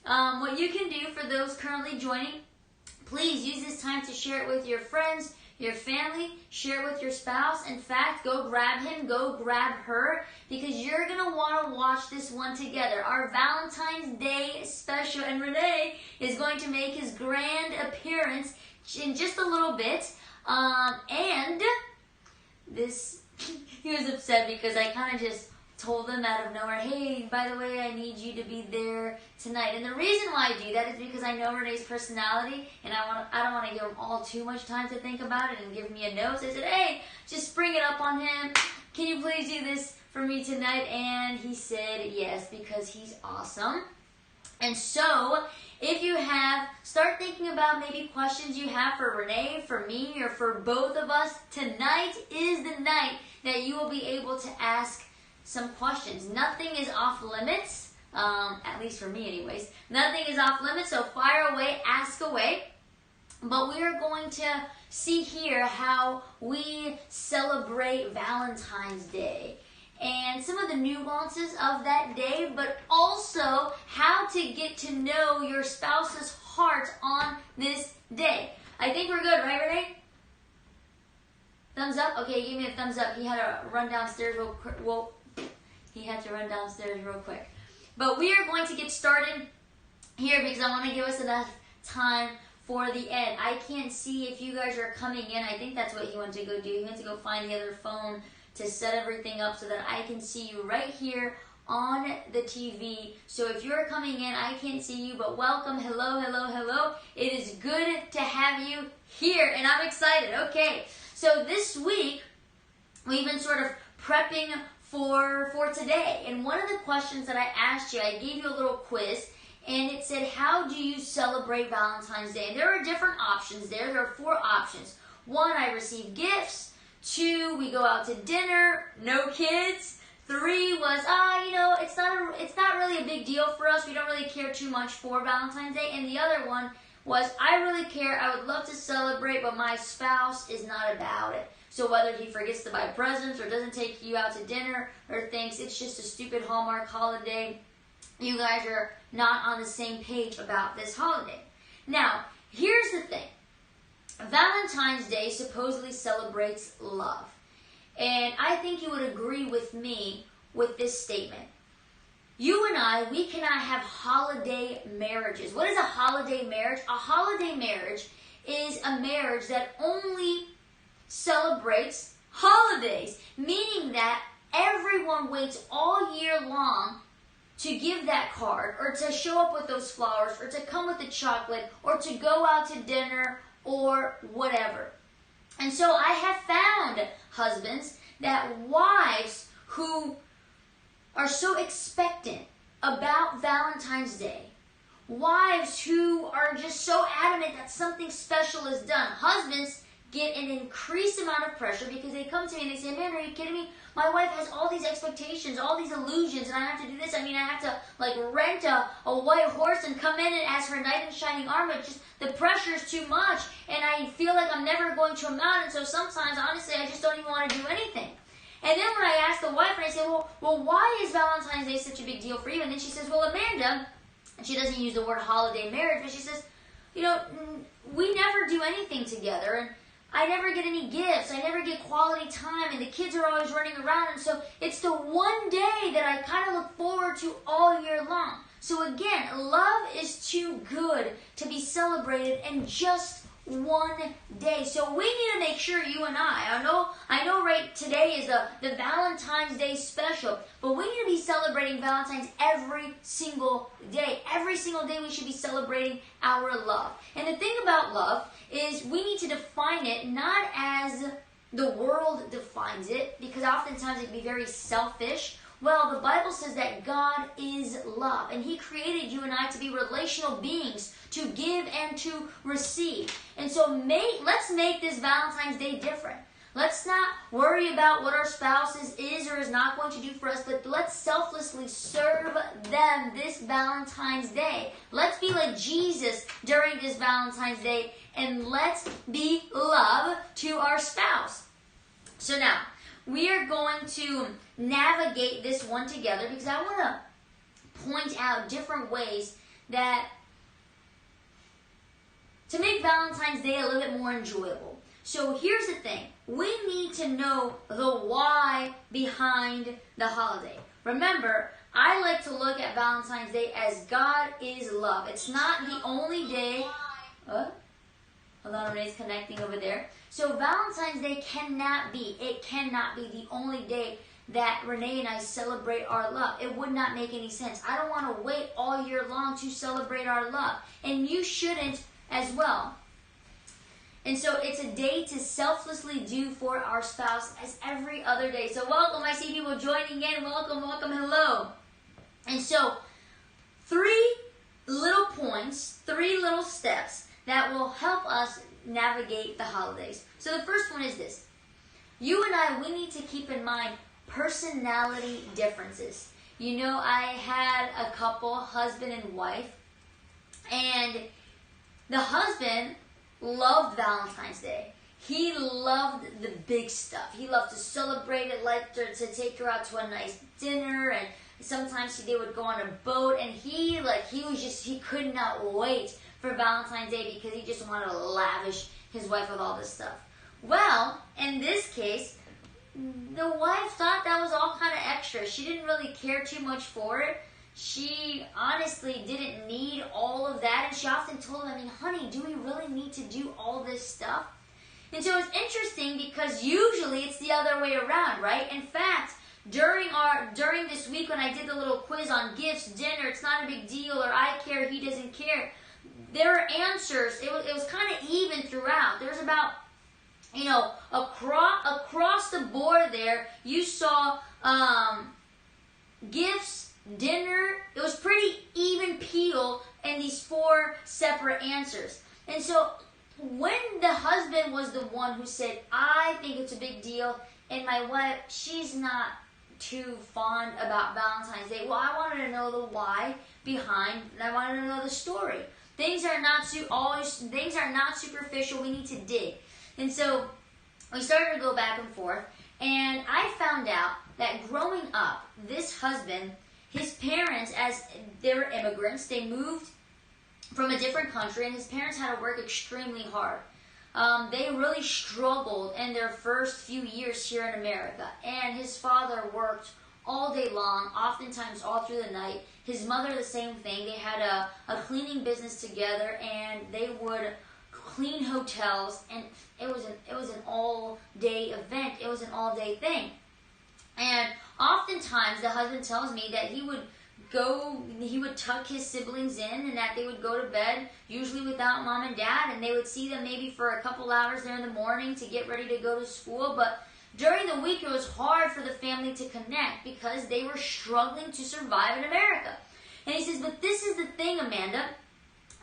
What you can do for those currently joining, please use this time to share it with your friends, your family, share it with your spouse. In fact, go grab him, go grab her, because you're going to want to watch this one together. Our Valentine's Day special, and Renee is going to make his grand appearance in just a little bit. And this, he was upset because I kind of just told him out of nowhere, hey, by the way, I need you to be there tonight. And the reason why I do that is because I know Renee's personality, and I don't want to give him all too much time to think about it and give me a note. So I said, hey, just spring it up on him. Can you please do this for me tonight? And he said yes, because he's awesome. And so, if you have, start thinking about maybe questions you have for Renee, for me, or for both of us. Tonight is the night that you will be able to ask some questions. Nothing is off limits, at least for me anyways. Nothing is off limits, so fire away, ask away. But we are going to see here how we celebrate Valentine's Day and some of the nuances of that day, but also how to get to know your spouse's heart on this day. I think we're good, right, Renee? Thumbs up? Okay, give me a thumbs up. He had to run downstairs real quick. Well, he had to run downstairs real quick. But we are going to get started here because I want to give us enough time for the end. I can't see if you guys are coming in. I think that's what he went to go do. He went to go find the other phone to set everything up so that I can see you right here on the TV. So if you're coming in, I can't see you, but welcome. Hello, hello, hello. It is good to have you here, and I'm excited. Okay, so this week, we've been sort of prepping for today. And one of the questions that I asked you, I gave you a little quiz, and it said, how do you celebrate Valentine's Day? And there are different options there. There are 4 options. 1, I receive gifts. 2, we go out to dinner, no kids. 3 was, it's not really a big deal for us. We don't really care too much for Valentine's Day. And the other one was, I really care. I would love to celebrate, but my spouse is not about it. So whether he forgets to buy presents or doesn't take you out to dinner or thinks it's just a stupid Hallmark holiday, you guys are not on the same page about this holiday. Now, here's the thing. Valentine's Day supposedly celebrates love. And I think you would agree with me with this statement. You and I, we cannot have holiday marriages. What is a holiday marriage? A holiday marriage is a marriage that only celebrates holidays, meaning that everyone waits all year long to give that card, or to show up with those flowers, or to come with the chocolate, or to go out to dinner, or whatever. And so I have found husbands that wives who are so expectant about Valentine's Day, wives who are just so adamant that something special is done, husbands get an increased amount of pressure because they come to me and they say, man, are you kidding me? My wife has all these expectations, all these illusions, and I have to do this. I mean, I have to rent a white horse and come in and ask for a knight in shining armor. Just the pressure is too much, and I feel like I'm never going to amount. And so sometimes, honestly, I just don't even want to do anything. And then when I ask the wife, and I say, well, why is Valentine's Day such a big deal for you? And then she says, well, Amanda, and she doesn't use the word holiday marriage, but she says, we never do anything together, and I never get any gifts. I never get quality time, and the kids are always running around. And so it's the one day that I kind of look forward to all year long. So again, love is too good to be celebrated in just one day. So we need to make sure, you and I know right today is the Valentine's Day special, but we need to be celebrating Valentine's every single day. Every single day we should be celebrating our love. And the thing about love is we need to define it not as the world defines it, because oftentimes it can be very selfish. Well, the Bible says that God is love, and He created you and I to be relational beings, to give and to receive. And so let's make this Valentine's Day different. Let's not worry about what our spouse is or is not going to do for us, but let's selflessly serve them this Valentine's Day. Let's be like Jesus during this Valentine's Day, and let's be love to our spouse. So now, we are going to navigate this one together because I want to point out different ways that to make Valentine's Day a little bit more enjoyable. So here's the thing. We need to know the why behind the holiday. Remember, I like to look at Valentine's Day as God is love. It's not the only day. Hold on, Renee's connecting over there. So Valentine's Day cannot be the only day that Renee and I celebrate our love. It would not make any sense. I don't want to wait all year long to celebrate our love. And you shouldn't as well. And so it's a day to selflessly do for our spouse as every other day. So welcome, I see people joining in. Welcome, welcome, hello. And so 3 little points, 3 little steps that will help us navigate the holidays. So the first one is this. You and I, we need to keep in mind personality differences. You know, I had a couple, husband and wife, and the husband loved Valentine's Day. He loved the big stuff. He loved to celebrate it, liked to take her out to a nice dinner, and sometimes they would go on a boat, and he could not wait for Valentine's Day because he just wanted to lavish his wife with all this stuff. Well, in this case, the wife thought that was all kind of extra. She didn't really care too much for it. She honestly didn't need all of that, and she often told him, I mean, honey, do we really need to do all this stuff? And so it's interesting because usually it's the other way around, right? In fact, during this week when I did the little quiz on gifts, dinner, it's not a big deal, or I care, he doesn't care, there were answers. It was kind of even throughout. There was about, across the board there, you saw gifts, dinner. It was pretty even peel in these 4 separate answers. And so when the husband was the one who said, I think it's a big deal, and my wife, she's not too fond about Valentine's Day. Well, I wanted to know the why behind, and I wanted to know the story. Things are not superficial. We need to dig. And so we started to go back and forth, and I found out that growing up, this husband, his parents, as they were immigrants, they moved from a different country, and his parents had to work extremely hard. They really struggled in their first few years here in America, and his father worked all day long, oftentimes all through the night. His mother, the same thing. They had a cleaning business together, and they would clean hotels, and it was an all-day event. It was an all-day thing. And oftentimes, the husband tells me that he would tuck his siblings in, and that they would go to bed, usually without mom and dad, and they would see them maybe for a couple hours there in the morning to get ready to go to school. But during the week, it was hard for the family to connect because they were struggling to survive in America. And he says, but this is the thing, Amanda.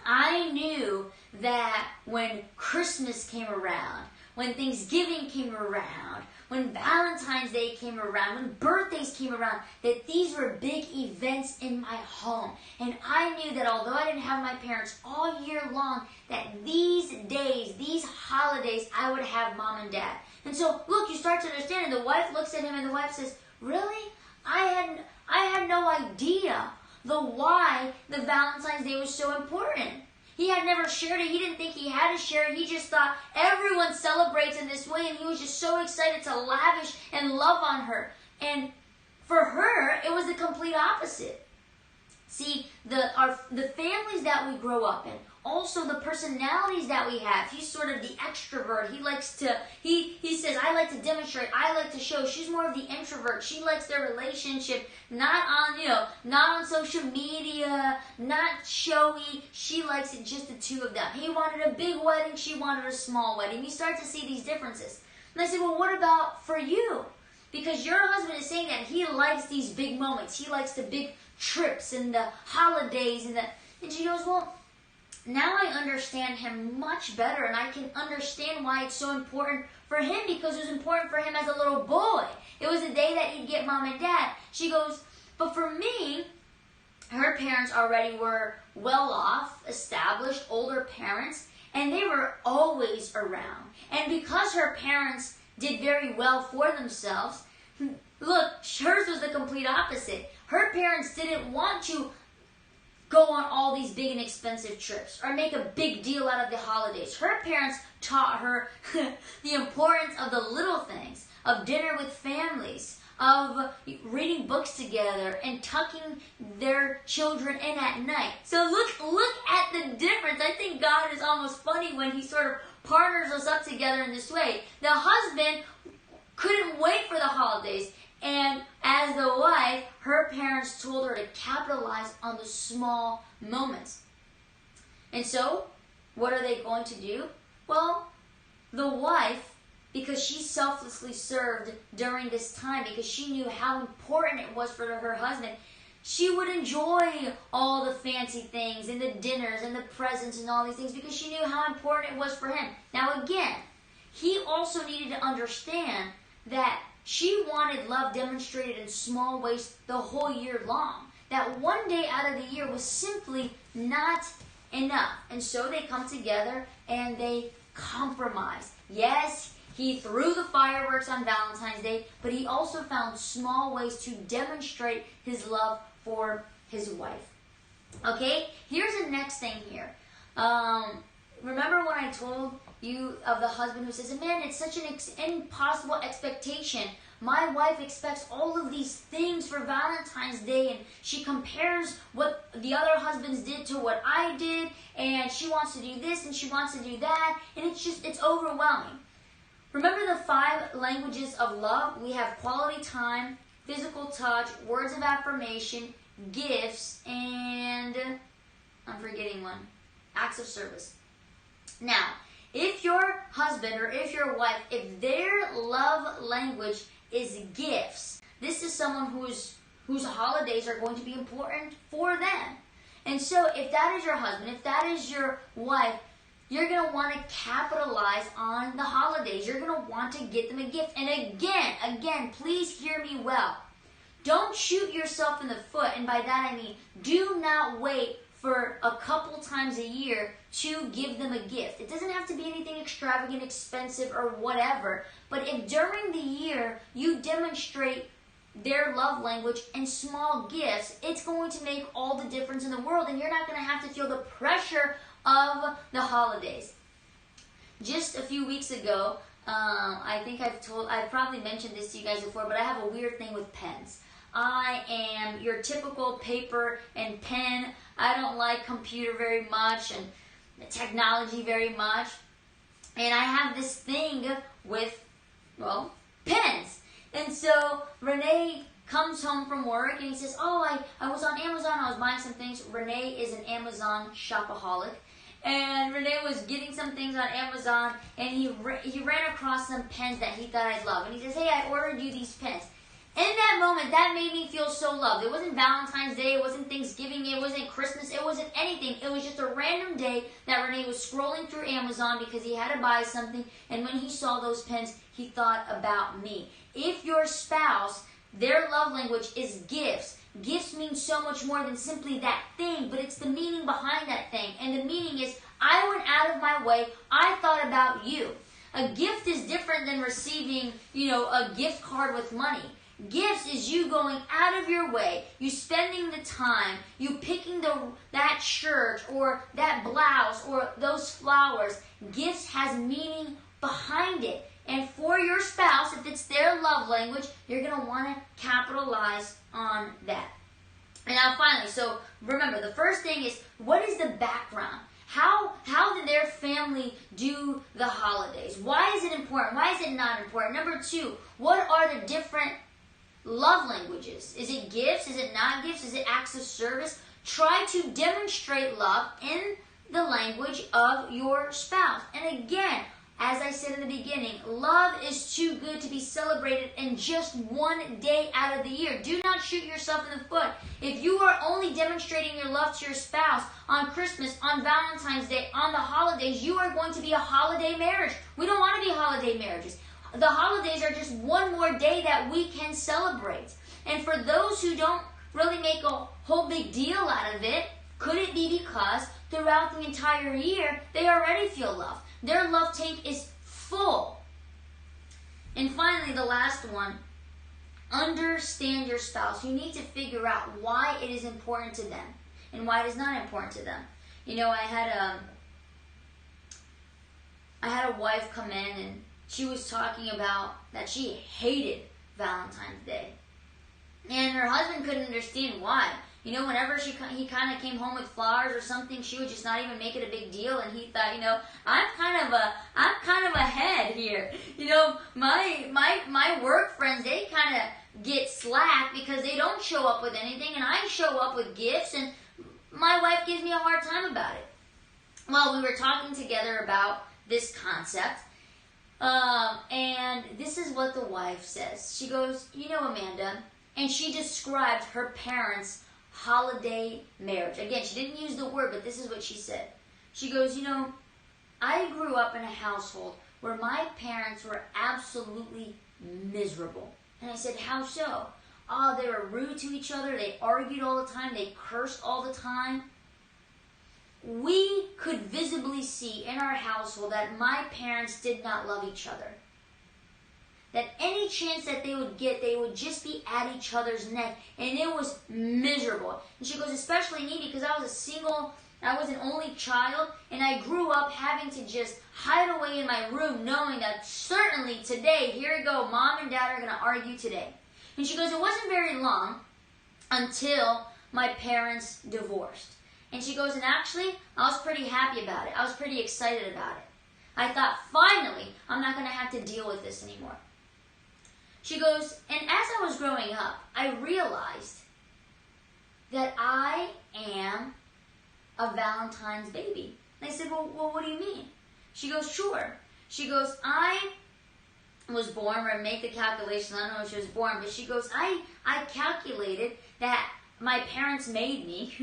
I knew that when Christmas came around, when Thanksgiving came around, when Valentine's Day came around, when birthdays came around, that these were big events in my home. And I knew that although I didn't have my parents all year long, that these days, these holidays, I would have mom and dad. And so, look, you start to understand, and the wife looks at him, and the wife says, really? I had no idea the why the Valentine's Day was so important. He had never shared it. He didn't think he had to share it. He just thought everyone celebrates in this way, and he was just so excited to lavish and love on her. And for her, it was the complete opposite. See, the families that we grow up in, also the personalities that we have. He's sort of the extrovert. He likes to, he says, I like to demonstrate, I like to show. She's more of the introvert. She likes their relationship, not on social media, not showy. She likes it just the two of them. He wanted a big wedding, she wanted a small wedding. You start to see these differences. And I said, well, what about for you? Because your husband is saying that he likes these big moments. He likes the big trips and the holidays and she goes, well, now I understand him much better, and I can understand why it's so important for him, because it was important for him as a little boy. It was the day that he'd get mom and dad. She goes, but for me, her parents already were well off, established, older parents, and they were always around. And because her parents did very well for themselves, look, hers was the complete opposite. Her parents didn't want to go on all these big and expensive trips or make a big deal out of the holidays. Her parents taught her the importance of the little things, of dinner with families, of reading books together and tucking their children in at night. So look at the difference. I think God is almost funny when he sort of partners us up together in this way. The husband couldn't wait for the holidays, and as the wife, her parents told her to capitalize on the small moments. And so, what are they going to do? Well, the wife, because she selflessly served during this time, because she knew how important it was for her husband, she would enjoy all the fancy things and the dinners and the presents and all these things because she knew how important it was for him. Now again, he also needed to understand that she wanted love demonstrated in small ways the whole year long. That one day out of the year was simply not enough. And so they come together and they compromise. Yes, he threw the fireworks on Valentine's Day, but he also found small ways to demonstrate his love for his wife. Okay, here's the next thing here. Remember when I told you of the husband who says, man, it's such an impossible expectation. My wife expects all of these things for Valentine's Day, and she compares what the other husbands did to what I did, and she wants to do this and she wants to do that, and it's overwhelming. Remember the 5 languages of love? We have quality time, physical touch, words of affirmation, gifts, and I'm forgetting one, acts of service. Now, if your husband or if your wife, if their love language is gifts, this is someone whose holidays are going to be important for them. And so if that is your husband, if that is your wife, you're going to want to capitalize on the holidays. You're going to want to get them a gift. And again, please hear me well. Don't shoot yourself in the foot. And by that I mean, do not wait for a couple times a year to give them a gift. It doesn't have to be anything extravagant, expensive, or whatever. But if during the year you demonstrate their love language and small gifts, it's going to make all the difference in the world, and you're not going to have to feel the pressure of the holidays. Just a few weeks ago, I think I've probably mentioned this to you guys before, but I have a weird thing with pens. I am your typical paper and pen. I don't like computer very much and technology very much. And I have this thing with, well, pens. And so Renee comes home from work and he says, oh, I was on Amazon, I was buying some things. Renee is an Amazon shopaholic. And Renee was getting some things on Amazon, and he ran across some pens that he thought I'd love. And he says, hey, I ordered you these pens. In that moment, that made me feel so loved. It wasn't Valentine's Day, it wasn't Thanksgiving, it wasn't Christmas, it wasn't anything. It was just a random day that Renee was scrolling through Amazon because he had to buy something, and when he saw those pens, he thought about me. If your spouse, their love language is gifts, gifts mean so much more than simply that thing, but it's the meaning behind that thing. And the meaning is, I went out of my way, I thought about you. A gift is different than receiving, a gift card with money. Gifts is you going out of your way, you spending the time, you picking that shirt or that blouse or those flowers. Gifts has meaning behind it. And for your spouse, if it's their love language, you're going to want to capitalize on that. And now finally, so remember, the first thing is, what is the background? How did their family do the holidays? Why is it important? Why is it not important? Number 2, what are the different love languages? Is it gifts? Is it not gifts? Is it acts of service? Try to demonstrate love in the language of your spouse. And again, as I said in the beginning, love is too good to be celebrated in just one day out of the year. Do not shoot yourself in the foot. If you are only demonstrating your love to your spouse on Christmas, on Valentine's Day, on the holidays, you are going to be a holiday marriage. We don't want to be holiday marriages. The holidays are just one more day that we can celebrate. And for those who don't really make a whole big deal out of it, could it be because throughout the entire year, they already feel loved? Their love tank is full. And finally, the last one, understand your spouse. You need to figure out why it is important to them. and why it is not important to them. You know, I had a wife come in, and she was talking about that she hated Valentine's Day. And her husband couldn't understand why. You know, whenever he kind of came home with flowers or something, she would just not even make it a big deal. And he thought, you know, I'm kind of ahead here. You know, my work friends, they kind of get slack because they don't show up with anything, and I show up with gifts, and my wife gives me a hard time about it. Well, we were talking together about this concept, and this is what the wife says. She goes, you know, Amanda, and she described her parents' holiday marriage. Again, she didn't use the word, but this is what she said. She goes, you know, I grew up in a household where my parents were absolutely miserable. And I said, how so? Oh, they were rude to each other. They argued all the time. They cursed all the time. We could visibly see in our household that my parents did not love each other. That any chance that they would get, they would just be at each other's neck. And it was miserable. And she goes, especially me, because I was an only child, and I grew up having to just hide away in my room, knowing that certainly today, here you go, Mom and Dad are going to argue today. And she goes, it wasn't very long until my parents divorced. And she goes, and actually, I was pretty happy about it. I was pretty excited about it. I thought, finally, I'm not going to have to deal with this anymore. She goes, and as I was growing up, I realized that I am a Valentine's baby. And I said, well, what do you mean? She goes, sure. She goes, I was born, or make the calculation, I don't know when she was born, but she goes, I calculated that my parents made me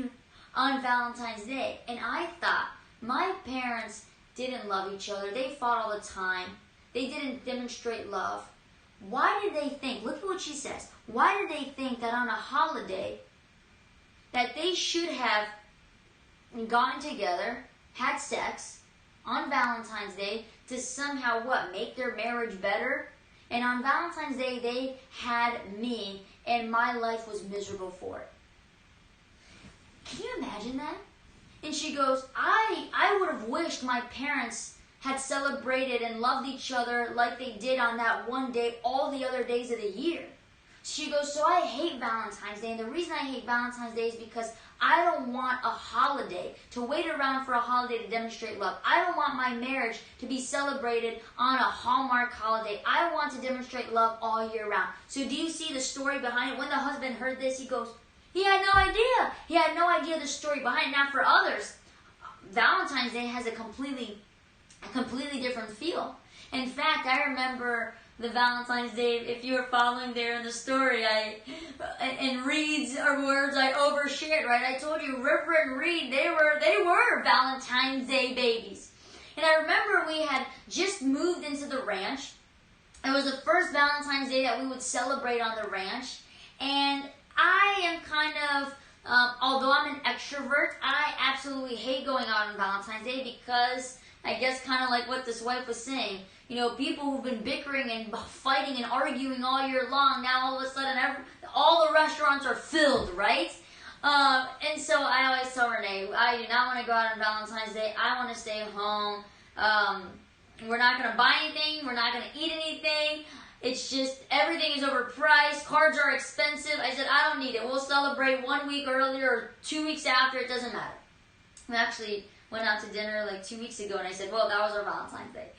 on Valentine's Day. And I thought, my parents didn't love each other. They fought all the time. They didn't demonstrate love. Why did they think, look at what she says, why did they think that on a holiday that they should have gotten together, had sex on Valentine's Day to somehow, what, make their marriage better? And on Valentine's Day, they had me, and my life was miserable for it. Can you imagine that? And she goes, I would have wished my parents had celebrated and loved each other like they did on that one day all the other days of the year. She goes, so I hate Valentine's Day, and the reason I hate Valentine's Day is because I don't want a holiday, to wait around for a holiday to demonstrate love. I don't want my marriage to be celebrated on a Hallmark holiday. I want to demonstrate love all year round. So do you see the story behind it? When the husband heard this, he goes, he had no idea. He had no idea the story behind it. Now for others, Valentine's Day has a completely different feel. In fact, I remember the Valentine's Day, if you were following there in the story, in Reed's words, I overshared, right? I told you, River and Reed, they were Valentine's Day babies. And I remember we had just moved into the ranch. It was the first Valentine's Day that we would celebrate on the ranch. And I am kind of, although I'm an extrovert, I absolutely hate going out on Valentine's Day because I guess kind of like what this wife was saying, you know, people who've been bickering and fighting and arguing all year long, now all of a sudden all the restaurants are filled, right? And so I always tell Renee, I do not want to go out on Valentine's Day. I want to stay home. We're not going to buy anything. We're not going to eat anything. It's just everything is overpriced. Cards are expensive. I said, I don't need it. We'll celebrate 1 week earlier or 2 weeks after. It doesn't matter. We actually went out to dinner like 2 weeks ago, and I said, well, that was our Valentine's Day.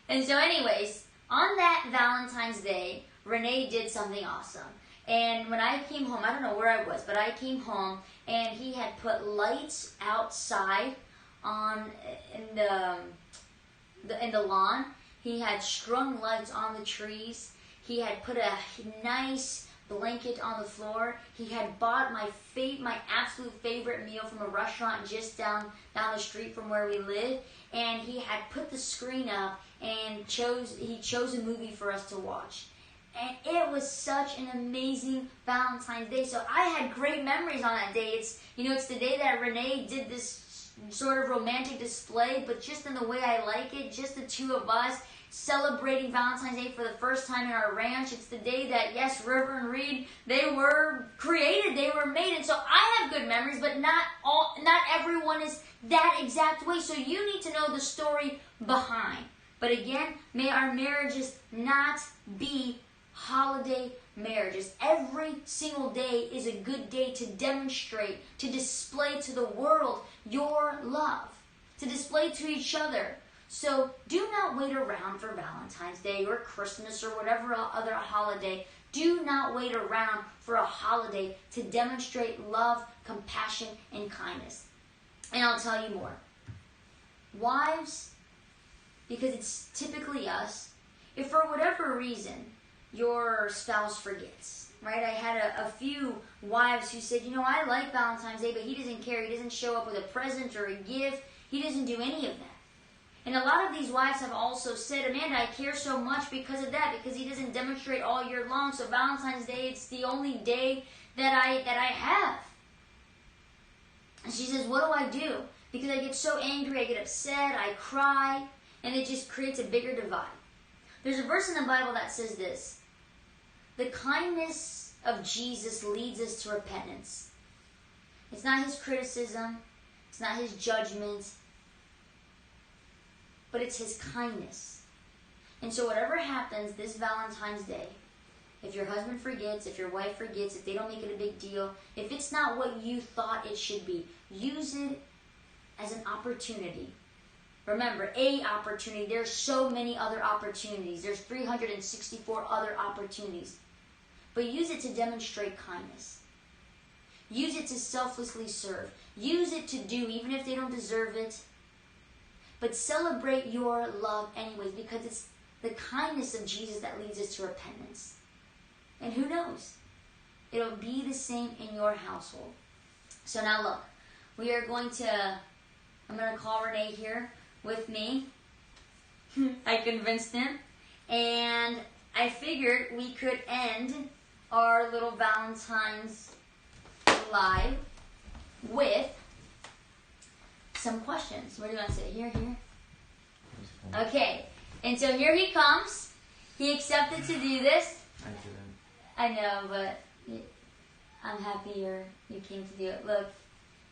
And so anyways, on that Valentine's Day, Renee did something awesome. And when I came home, I don't know where I was, but I came home, and he had put lights outside in the lawn. He had strung lights on the trees. He had put a nice blanket on the floor. He had bought my absolute favorite meal from a restaurant just down the street from where we live, and he had put the screen up and he chose a movie for us to watch. And it was such an amazing Valentine's Day. So I had great memories on that day. It's the day that Renee did this sort of romantic display, but just in the way I like it, just the two of us. celebrating Valentine's Day for the first time in our ranch. It's the day that, yes, River and Reed, they were created, they were made. And so I have good memories, but not everyone is that exact way. So you need to know the story behind. But again, may our marriages not be holiday marriages. Every single day is a good day to demonstrate, to display to the world your love, to display to each other. So do not wait around for Valentine's Day or Christmas or whatever other holiday. Do not wait around for a holiday to demonstrate love, compassion, and kindness. And I'll tell you more. Wives, because it's typically us, if for whatever reason your spouse forgets, right? I had a few wives who said, I like Valentine's Day, but he doesn't care. He doesn't show up with a present or a gift. He doesn't do any of that. And a lot of these wives have also said, Amanda, I care so much because of that, because he doesn't demonstrate all year long. So Valentine's Day, it's the only day that I have. And she says, what do I do? Because I get so angry, I get upset, I cry, and it just creates a bigger divide. There's a verse in the Bible that says this: the kindness of Jesus leads us to repentance. It's not his criticism, it's not his judgment, but it's his kindness. And so whatever happens this Valentine's Day, if your husband forgets, if your wife forgets, if they don't make it a big deal, if it's not what you thought it should be, use it as an opportunity. Remember, a opportunity. There's so many other opportunities. There's 364 other opportunities. But use it to demonstrate kindness. Use it to selflessly serve. Use it to do, even if they don't deserve it. But celebrate your love anyways, because it's the kindness of Jesus that leads us to repentance. And who knows? It'll be the same in your household. So now look, I'm going to call Renee here with me. I convinced him. And I figured we could end our little Valentine's live with some questions. Where do you want to sit? Here? Okay. And so here he comes. He accepted to do this. I didn't. I know, but I'm happy you came to do it. Look,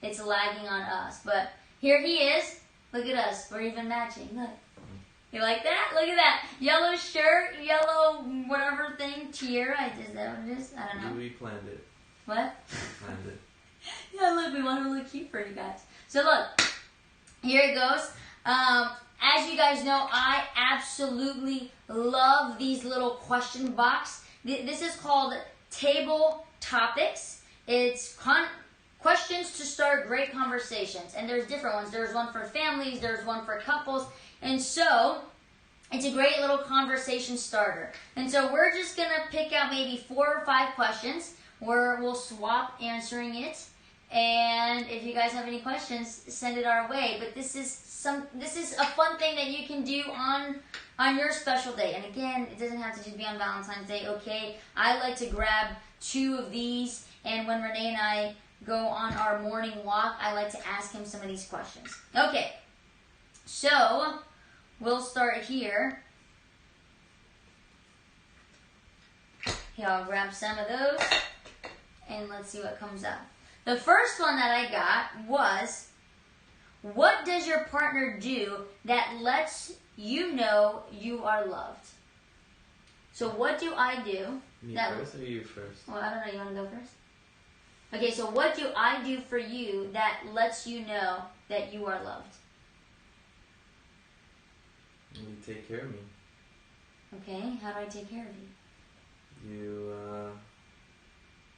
it's lagging on us. But here he is. Look at us. We're even matching. Look. You like that? Look at that. Yellow shirt, yellow whatever thing, tiara. Is that what it is? I don't know. We planned it. What? We planned it. Yeah, look, we want to look cute for you guys. So look, here it goes. As you guys know, I absolutely love these little question box. This is called Table Topics. It's questions to start great conversations. And there's different ones. There's one for families. There's one for couples. And so, it's a great little conversation starter. And so, we're just going to pick out maybe 4 or 5 questions where we'll swap answering it. And if you guys have any questions, send it our way. But this is a fun thing that you can do on your special day. And again, it doesn't have to just be on Valentine's Day, okay? I like to grab 2 of these, and when Renee and I go on our morning walk, I like to ask him some of these questions. Okay, so we'll start here. Here, I'll grab some of those, and let's see what comes up. The first one that I got was, what does your partner do that lets you know you are loved? So what do I do? Me first or you first? Well, I don't know. You want to go first? Okay, so what do I do for you that lets you know that you are loved? You take care of me. Okay, how do I take care of you? You,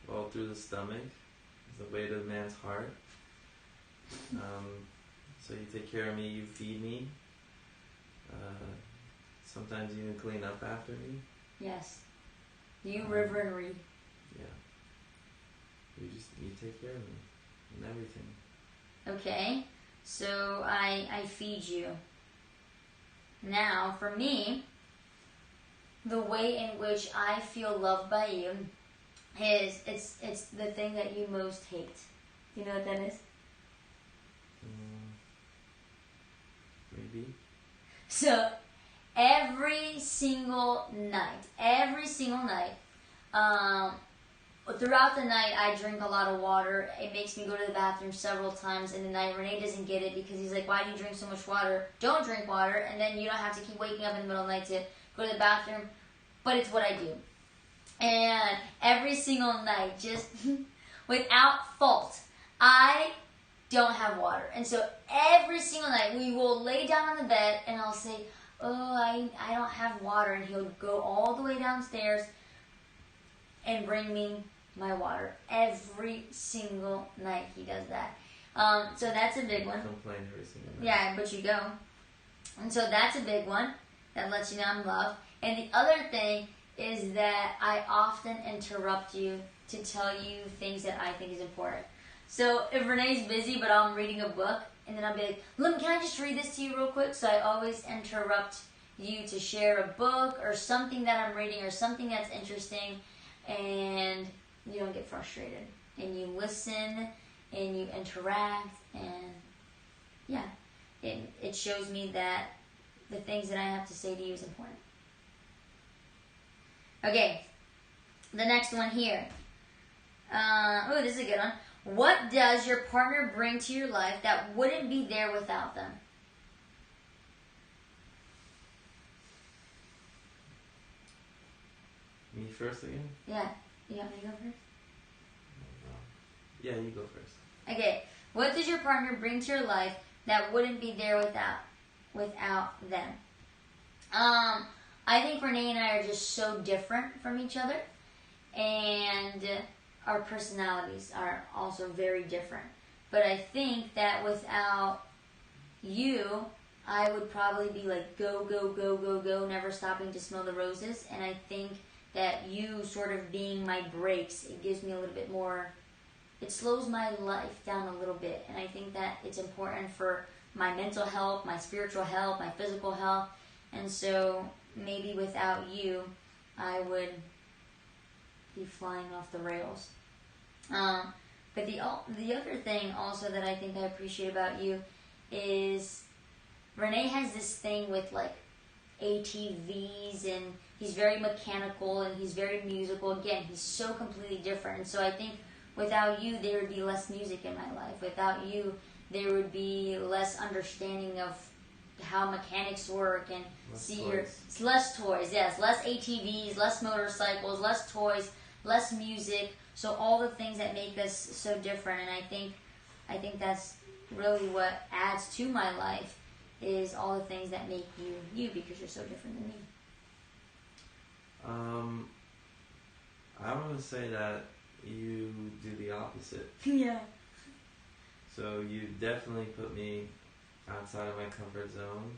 well, through the stomach. The way to a man's heart. So you take care of me, you feed me. Sometimes you even clean up after me. Yes. You, River, and Reed. Yeah. You take care of me and everything. Okay. So I feed you. Now, for me, the way in which I feel loved by you is it's the thing that you most hate. Do you know what that is? Maybe. So every single night, throughout the night, I drink a lot of water. It makes me go to the bathroom several times in the night. Renee doesn't get it because he's like, why do you drink so much water? Don't drink water, and then you don't have to keep waking up in the middle of the night to go to the bathroom. But it's what I do. And every single night, just without fault, I don't have water. And so every single night, we will lay down on the bed, and I'll say, oh, I don't have water. And he'll go all the way downstairs and bring me my water. Every single night he does that. So that's a big one. Complain every single night. Yeah, but you go. And so that's a big one that lets you know I'm loved. And the other thing is that I often interrupt you to tell you things that I think is important. So if Renee's busy but I'm reading a book, and then I'll be like, Lim, can I just read this to you real quick? So I always interrupt you to share a book or something that I'm reading or something that's interesting, and you don't get frustrated. And you listen and you interact, and yeah, it shows me that the things that I have to say to you is important. Okay, the next one here. Oh, this is a good one. What does your partner bring to your life that wouldn't be there without them? Me first again? Yeah. You want me to go first? Yeah, you go first. Okay. What does your partner bring to your life that wouldn't be there without them? I think Renee and I are just so different from each other, and our personalities are also very different. But I think that without you, I would probably be like go, go, go, go, go, never stopping to smell the roses. And I think that you sort of being my brakes, it gives me a little bit more, it slows my life down a little bit. And I think that it's important for my mental health, my spiritual health, my physical health. And so maybe without you, I would be flying off the rails. But the other thing also that I think I appreciate about you is Renee has this thing with like ATVs, and he's very mechanical and he's very musical. Again, he's so completely different. And so I think without you, there would be less music in my life. Without you, there would be less understanding of how mechanics work and less toys, yes, less ATVs, less motorcycles, less toys, less music. So all the things that make us so different, and I think that's really what adds to my life is all the things that make you you, because you're so different than me. I want to say that you do the opposite. Yeah. So you definitely put me outside of my comfort zone.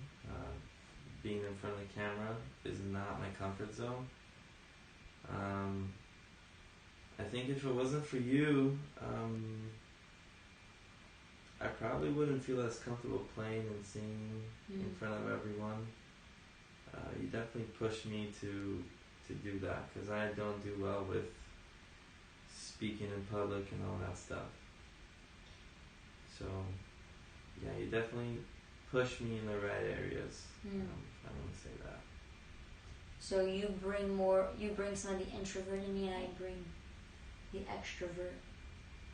Being in front of the camera is not my comfort zone. I think if it wasn't for you, I probably wouldn't feel as comfortable playing and singing in front of everyone. You definitely pushed me to do that, because I don't do well with speaking in public and all that stuff. So, yeah, you definitely pushed me in the right areas. I want to say that. So you bring some of the introvert in me, and I bring the extrovert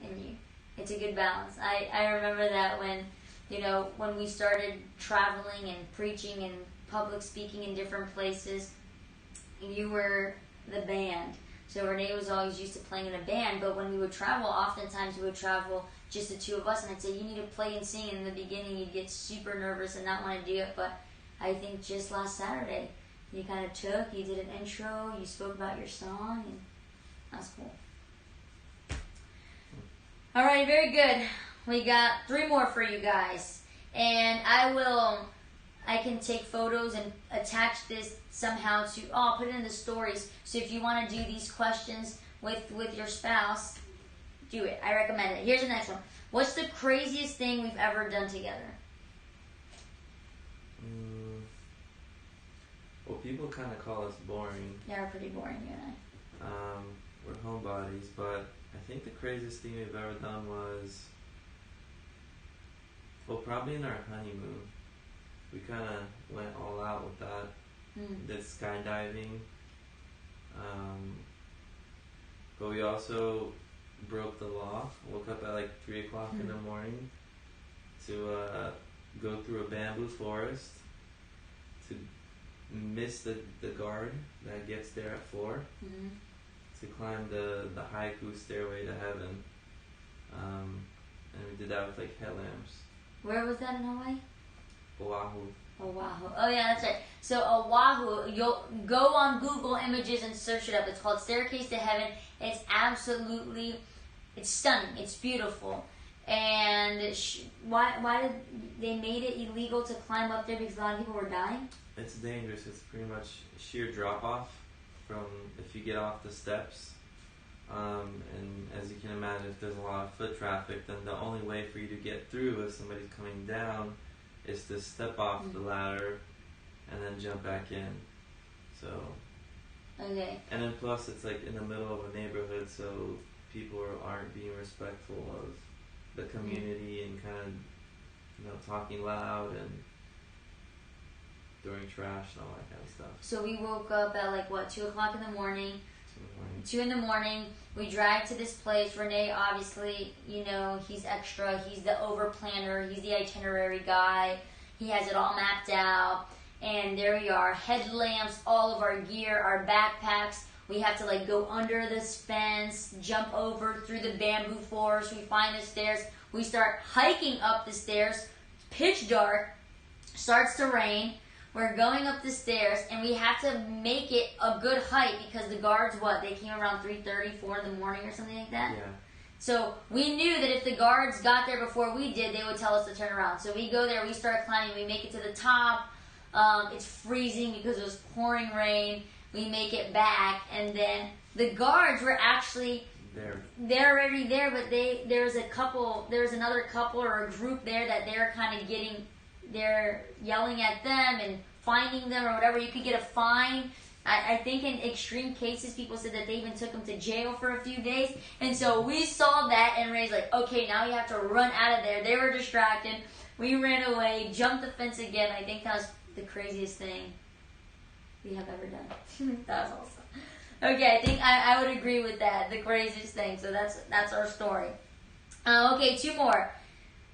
in you. It's a good balance. I remember that when we started traveling and preaching and public speaking in different places, you were the band. So Renee was always used to playing in a band, but when we would travel, oftentimes we would travel just the two of us, and I'd say, you need to play and sing. And in the beginning, you'd get super nervous and not want to do it, but I think just last Saturday, you kind of you did an intro, you spoke about your song, and that's cool. All right, very good. We got 3 more for you guys, and I can take photos and attach this somehow I'll put it in the stories. So if you want to do these questions with your spouse, do it. I recommend it. Here's the next one. What's the craziest thing we've ever done together? Well, people kind of call us boring. Yeah, we're pretty boring, you and I. We're homebodies, but I think the craziest thing we've ever done was, well, probably in our honeymoon. We kind of went all out with that. did skydiving. But we also broke the law. Woke up at like 3 o'clock in the morning to go through a bamboo forest, to miss the guard that gets there at 4, to climb the haiku stairway to heaven. And we did that with like headlamps. Where was that in Hawaii? Oahu. Oahu. Oh yeah, that's right. So Oahu, you'll go on Google Images and search it up. It's called Staircase to Heaven. It's it's stunning. It's beautiful. And why did they made it illegal to climb up there? Because a lot of people were dying? It's dangerous. It's pretty much sheer drop off from if you get off the steps. And as you can imagine, if there's a lot of foot traffic, then the only way for you to get through if somebody's coming down is to step off the ladder and then jump back in. So, okay. And then plus it's like in the middle of a neighborhood, so people aren't being respectful of the community and kind of, talking loud and throwing trash and all that kind of stuff. So we woke up at like what, 2 o'clock in the morning? 2 in the morning. We drive to this place. Renee, obviously, he's extra. He's the over planner. He's the itinerary guy. He has it all mapped out. And there we are, headlamps, all of our gear, our backpacks. We have to like go under this fence, jump over through the bamboo forest. We find the stairs. We start hiking up the stairs. Pitch dark. Starts to rain. We're going up the stairs, and we have to make it a good height because the guards, they came around 3:30, 4 in the morning or something like that? Yeah. So we knew that if the guards got there before we did, they would tell us to turn around. So we go there, we start climbing, we make it to the top. It's freezing because it was pouring rain. We make it back, and then the guards were actually they're already there, but there's another couple or a group there that they're kind of they're yelling at them and finding them or whatever. You could get a fine. I think in extreme cases, people said that they even took them to jail for a few days. And so we saw that, and Ray's like, okay, now you have to run out of there. They were distracted. We ran away, jumped the fence again. I think that was the craziest thing we have ever done. That was awesome. Okay, I think I would agree with that. The craziest thing. So that's our story. Okay, 2 more.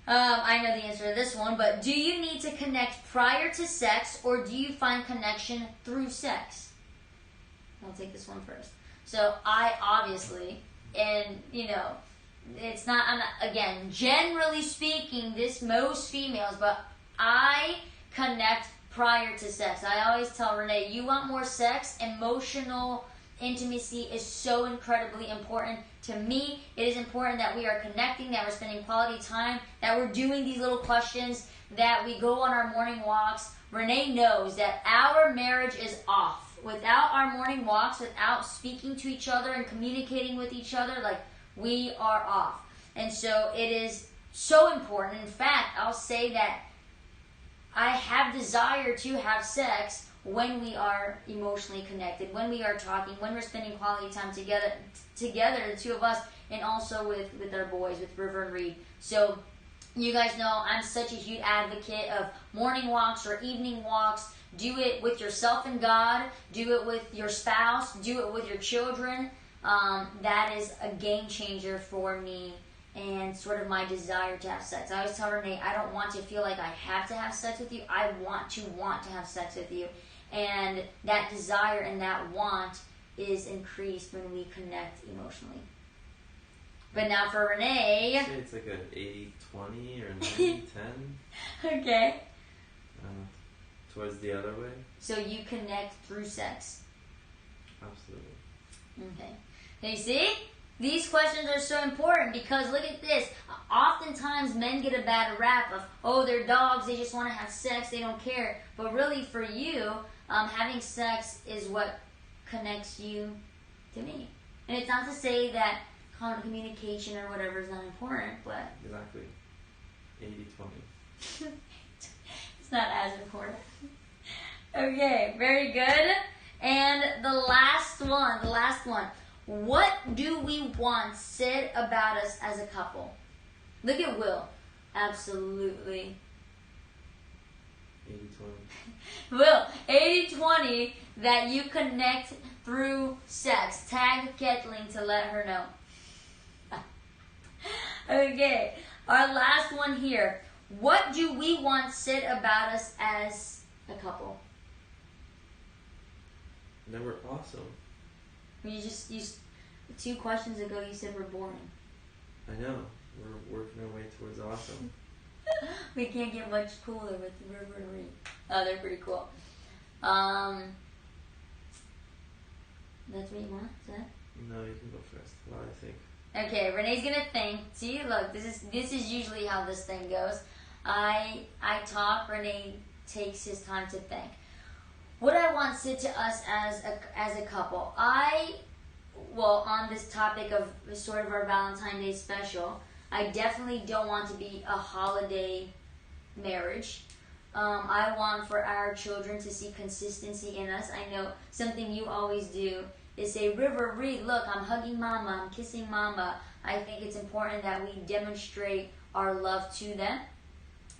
I know the answer to this one, but do you need to connect prior to sex, or do you find connection through sex? I'll take this one first. So I obviously, and it's not, again, generally speaking, most females, but I connect prior to sex. I always tell Renee, you want more sex, emotional intimacy is so incredibly important. To me, it is important that we are connecting, that we're spending quality time, that we're doing these little questions, that we go on our morning walks. Renee knows that our marriage is off. Without our morning walks, without speaking to each other and communicating with each other, we are off. And so it is so important. In fact, I'll say that I have desire to have sex when we are emotionally connected, when we are talking, when we're spending quality time together, the two of us, and also with our boys, with River and Reed. So you guys know I'm such a huge advocate of morning walks or evening walks. Do it with yourself and God. Do it with your spouse. Do it with your children. That is a game changer for me and sort of my desire to have sex. I always tell Renee, I don't want to feel like I have to have sex with you. I want to have sex with you. And that desire and that want is increased when we connect emotionally. But now for Renee... I'd say it's like an 80-20 or 90-10. Okay. Towards the other way. So you connect through sex. Absolutely. Okay. You see? These questions are so important because look at this. Oftentimes men get a bad rap of, they're dogs, they just want to have sex, they don't care. But really for you, having sex is what connects you to me. And it's not to say that communication or whatever is not important, but... Exactly. 80-20. It's not as important. Okay, very good. And the last one. What do we want said about us as a couple? Look at Will. Absolutely 80-20. Will, 80-20 that you connect through sex. Tag Kathleen to let her know. Okay, our last one here. What do we want said about us as a couple? That we're awesome. You 2 questions ago you said we're boring. I know. We're working our way towards awesome. We can't get much cooler with the River and Reed. Oh, they're pretty cool. That's what you want? Is that? No, you can go first. What do I think? Okay, Renee's gonna think. See, look, this is usually how this thing goes. I talk. Renee takes his time to think. What I want said to us as a couple. On this topic of sort of our Valentine Day special, I definitely don't want to be a holiday marriage. I want for our children to see consistency in us. I know something you always do is say, River, Reed, look, I'm hugging mama, I'm kissing mama. I think it's important that we demonstrate our love to them.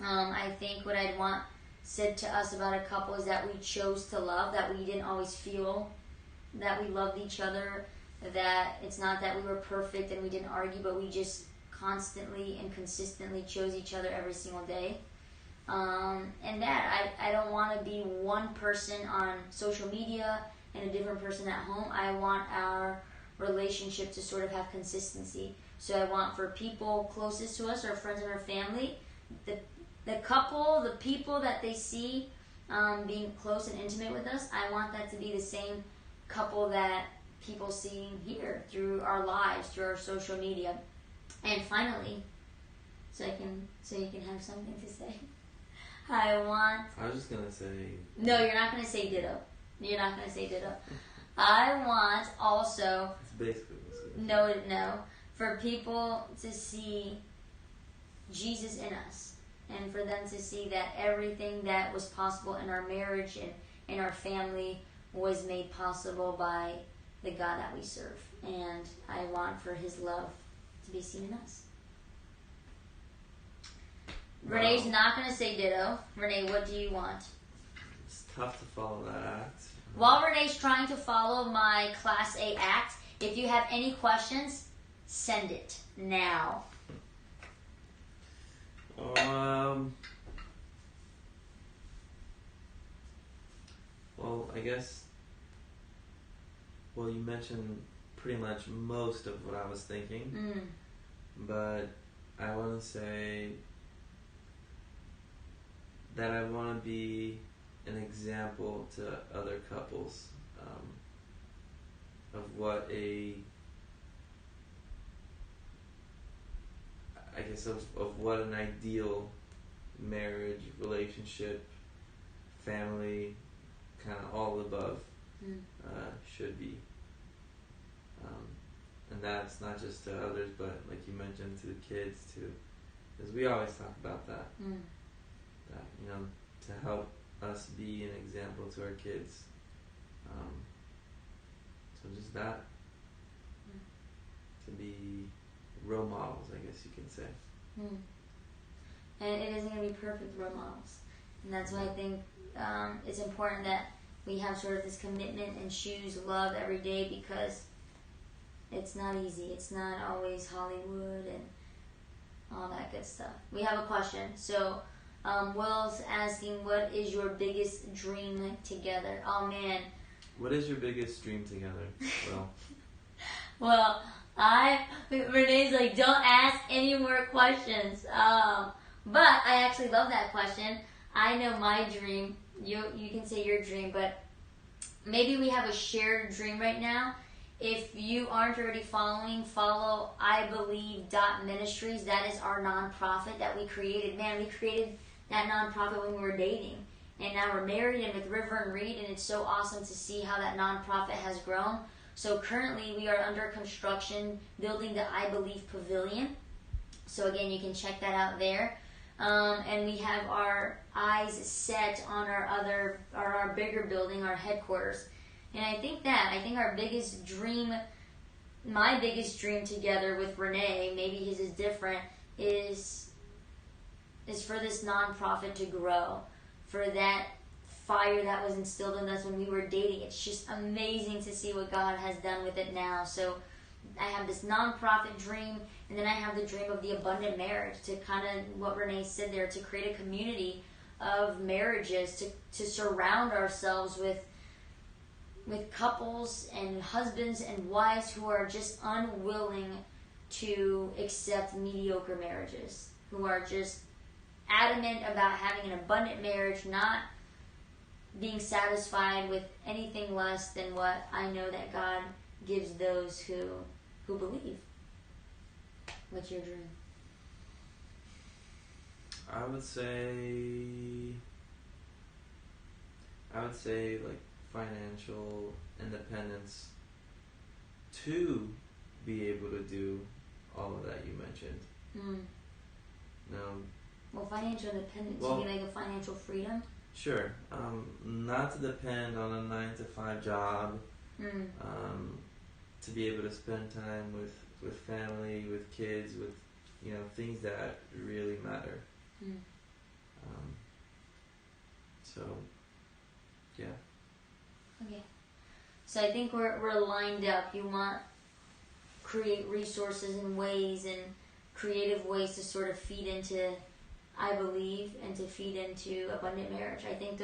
I think what I'd want said to us about a couple is that we chose to love, that we didn't always feel that we loved each other, that it's not that we were perfect and we didn't argue, but we just constantly and consistently chose each other every single day. And that I don't want to be one person on social media and a different person at home. I want our relationship to sort of have consistency. So I want for people closest to us, our friends and our family, the couple, the people that they see being close and intimate with us, I want that to be the same couple that people see here through our lives, through our social media. And finally, so you can have something to say. I was just gonna say. No, you're not gonna say ditto. You're not gonna say ditto. I want also. It's basically No, for people to see Jesus in us, and for them to see that everything that was possible in our marriage and in our family was made possible by the God that we serve. And I want for His love to be seen in us. Wow. Renee's not going to say ditto. Renee, what do you want? It's tough to follow that act. While Renee's trying to follow my Class A act, if you have any questions, send it now. Well, I guess. Well, you mentioned pretty much most of what I was thinking, but I want to say that I want to be an example to other couples of what of what an ideal marriage, relationship, family, kind of all above should be. And that's not just to others, but like you mentioned, to the kids too, because we always talk about that. That to help us be an example to our kids. So just that, to be role models, I guess you can say. And it isn't going to be perfect role models, and that's why I think it's important that we have sort of this commitment and choose love every day, because it's not easy. It's not always Hollywood and all that good stuff. We have a question. So Will's asking, what is your biggest dream together? Oh man. What is your biggest dream together? Will? Well, Renee's like, don't ask any more questions. But I actually love that question. I know my dream. You can say your dream, but maybe we have a shared dream right now. If you aren't already following, follow IBelieve.ministries. That is our nonprofit that we created. Man, we created that nonprofit when we were dating. And now we're married and with River and Reed, and it's so awesome to see how that nonprofit has grown. So currently we are under construction building the I Believe Pavilion. So again, you can check that out there. And we have our eyes set on our bigger building, our headquarters. And I think our biggest dream, my biggest dream together with Renee, maybe his is different, is for this nonprofit to grow, for that fire that was instilled in us when we were dating. It's just amazing to see what God has done with it now. So I have this nonprofit dream, and then I have the dream of the abundant marriage, to kind of what Renee said there, to create a community of marriages, to surround ourselves with couples and husbands and wives who are just unwilling to accept mediocre marriages, who are just adamant about having an abundant marriage, not being satisfied with anything less than what I know that God gives those who believe. What's your dream? I would say like financial independence, to be able to do all of that you mentioned. No. Well, financial independence, well, you mean like a financial freedom? Sure. Not to depend on a 9-to-5 job. To be able to spend time with family, with kids, with things that really matter. So, yeah. Okay. So I think we're lined up. You want create resources and ways and creative ways to sort of feed into I believe and to feed into abundant marriage. I think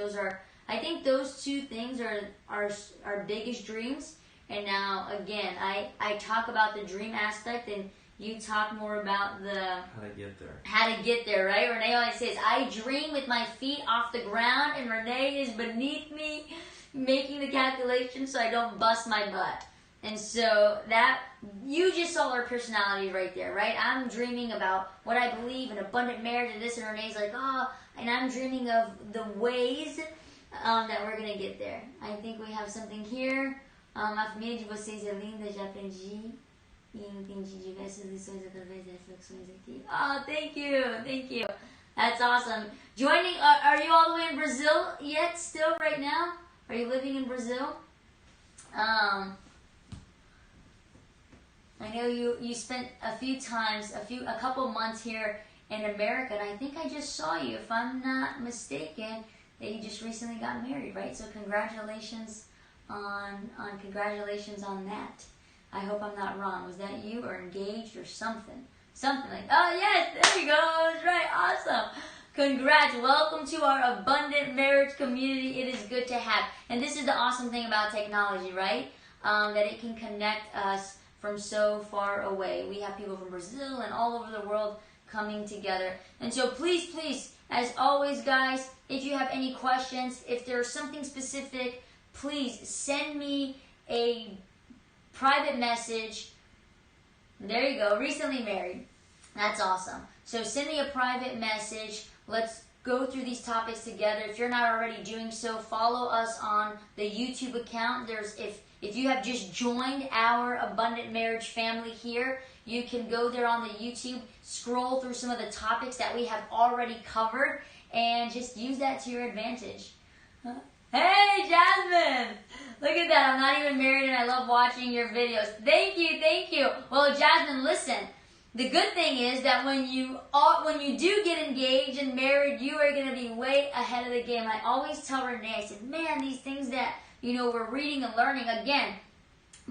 those two things are our biggest dreams. And now again, I talk about the dream aspect, and you talk more about the how to get there, right? Renee always says, I dream with my feet off the ground, and Renee is beneath me making the calculations so I don't bust my butt. And so that, you just saw our personality right there, right? I'm dreaming about what I believe in abundant marriage and this, and Renee's like, oh, and I'm dreaming of the ways that we're going to get there. I think we have something here. A família de vocês é linda, já aprendi e entendi diversas lições através das reflexões aqui. Oh, thank you. That's awesome. Joining, are you all the way in Brazil yet, still, right now? Are you living in Brazil? I know you spent a couple months here in America, and I think I just saw you, if I'm not mistaken, that you just recently got married, right? So congratulations on that. I hope I'm not wrong. Was that you, or engaged, or something? Something like, oh yes, there you go. That's right. Awesome. Congrats. Welcome to our abundant marriage community. It is good to have. And this is the awesome thing about technology, right? That it can connect us from so far away. We have people from Brazil and all over the world coming together. And so please, as always, guys, if you have any questions, if there's something specific, please send me a private message. There you go. Recently married. That's awesome. So send me a private message. Let's go through these topics together. If you're not already doing so, follow us on the YouTube account. If you have just joined our Abundant Marriage family here, you can go there on the YouTube, scroll through some of the topics that we have already covered, and just use that to your advantage. Hey, Jasmine! Look at that. I'm not even married, and I love watching your videos. Thank you. Well, Jasmine, listen. The good thing is that when you do get engaged and married, you are going to be way ahead of the game. I always tell Renee, I said, man, these things that we're reading and learning, again,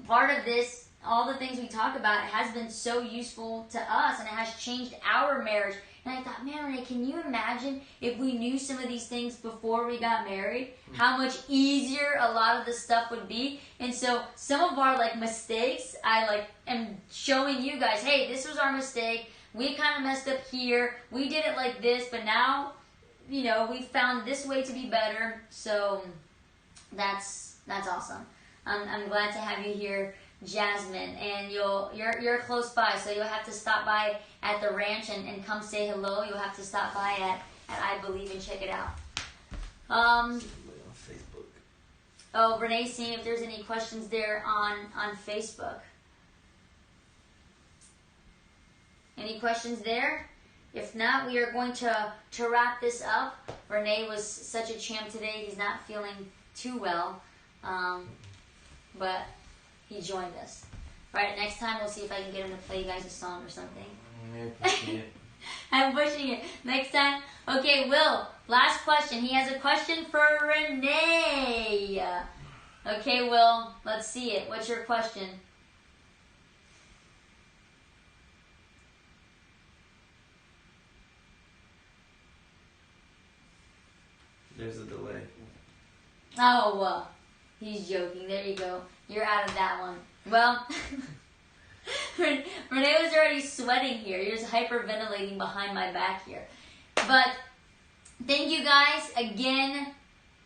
part of this, all the things we talk about, it has been so useful to us, and it has changed our marriage. And I thought, man, Renee, can you imagine if we knew some of these things before we got married? How much easier a lot of the stuff would be. And so some of our mistakes, I am showing you guys, hey, this was our mistake. We kind of messed up here. We did it like this, but now, we found this way to be better. So that's awesome. I'm glad to have you here, Jasmine, and you're close by, so you'll have to stop by at the ranch and come say hello. You'll have to stop by at I Believe and check it out. On Facebook. Oh, Renee's seeing if there's any questions there on Facebook. Any questions there? If not, we are going to wrap this up. Renee was such a champ today. He's not feeling too well, but he joined us. Right, next time we'll see if I can get him to play you guys a song or something. I'm pushing it. Next time. Okay, Will, last question. He has a question for Renee. Okay, Will, let's see it. What's your question? There's a delay. Oh, he's joking. There you go. You're out of that one. Well, Renee was already sweating here. He was hyperventilating behind my back here. But thank you guys again.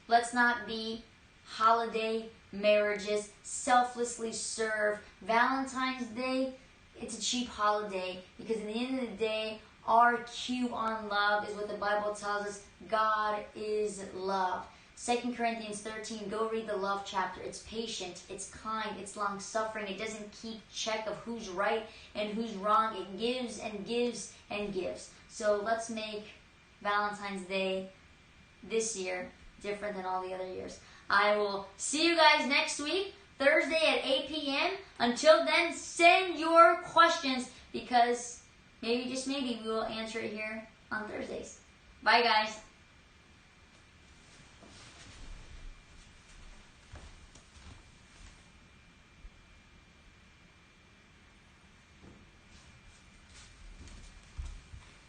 Let's not be holiday marriages. Selflessly serve. Valentine's Day, it's a cheap holiday because at the end of the day, our cue on love is what the Bible tells us. God is love. 2 Corinthians 13, go read the love chapter. It's patient, it's kind, it's long-suffering. It doesn't keep check of who's right and who's wrong. It gives and gives and gives. So let's make Valentine's Day this year different than all the other years. I will see you guys next week, Thursday at 8 p.m. Until then, send your questions because maybe, just maybe, we will answer it here on Thursdays. Bye, guys.